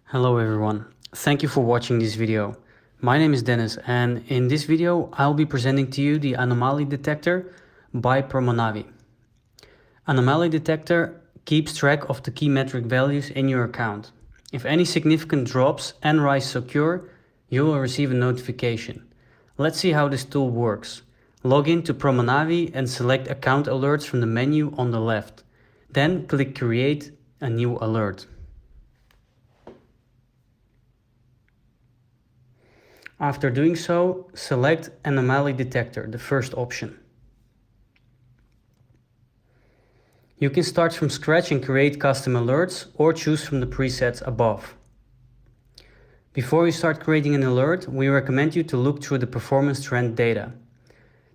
Hello everyone, thank you for watching this video. My name is Dennis and in this video I'll be presenting to you the Anomaly Detector by PromoNavi. Anomaly Detector keeps track of the key metric values in your account. If any significant drops and rise occur, you will receive a notification. Let's see how this tool works. Log in to PromoNavi and select Account Alerts from the menu on the left. Then click Create a new alert. After doing so, select Anomaly Detector, the first option. You can start from scratch and create custom alerts or choose from the presets above. Before you start creating an alert, we recommend you to look through the performance trend data.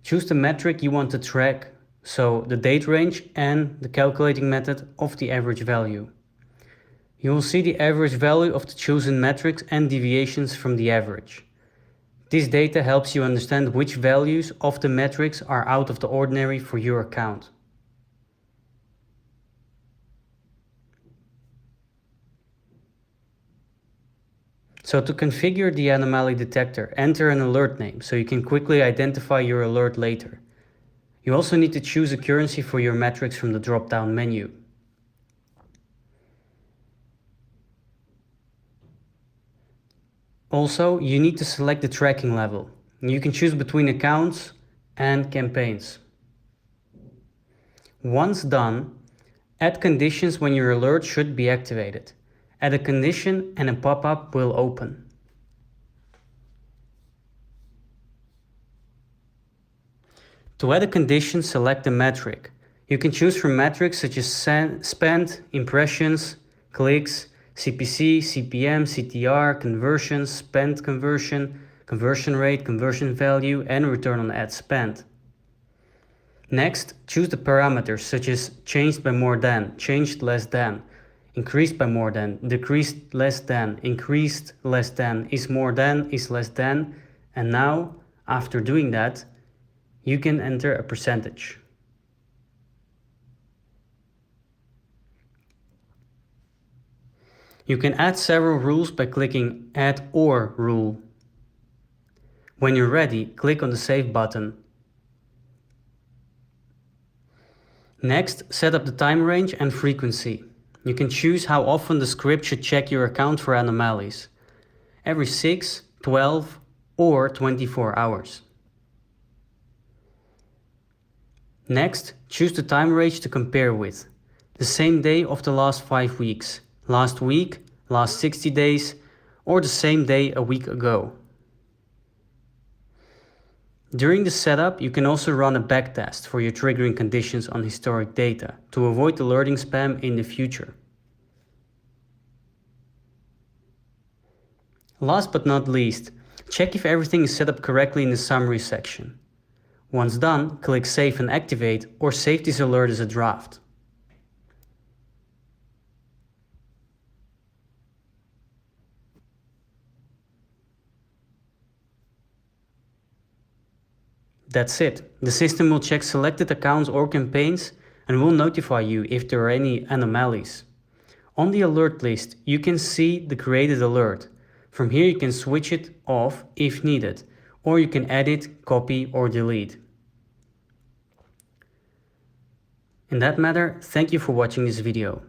Choose the metric you want to track, so the date range and the calculating method of the average value. You will see the average value of the chosen metrics and deviations from the average. This data helps you understand which values of the metrics are out of the ordinary for your account. So to configure the anomaly detector, enter an alert name so you can quickly identify your alert later. You also need to choose a currency for your metrics from the drop-down menu. Also, you need to select the tracking level. You can choose between accounts and campaigns. Once done, add conditions when your alert should be activated. Add a condition and a pop-up will open. To add a condition, select a metric. You can choose from metrics such as spend, impressions, clicks, CPC, CPM, CTR, conversions, spend conversion, conversion rate, conversion value, and return on ad spend. Next, choose the parameters such as changed by more than, changed less than, increased by more than, decreased less than, increased less than, is more than, is less than, and now, after doing that, you can enter a percentage. You can add several rules by clicking Add or Rule. When you're ready, click on the Save button. Next, set up the time range and frequency. You can choose how often the script should check your account for anomalies. Every 6, 12, or 24 hours. Next, choose the time range to compare with. The same day of the last 5 weeks, last week, last 60 days, or the same day a week ago. During the setup, you can also run a backtest for your triggering conditions on historic data to avoid alerting spam in the future. Last but not least, check if everything is set up correctly in the summary section. Once done, click Save and Activate or save this alert as a draft. That's it. The system will check selected accounts or campaigns and will notify you if there are any anomalies. On the alert list, you can see the created alert. From here you can switch it off if needed, or you can edit, copy or delete. In that matter, thank you for watching this video.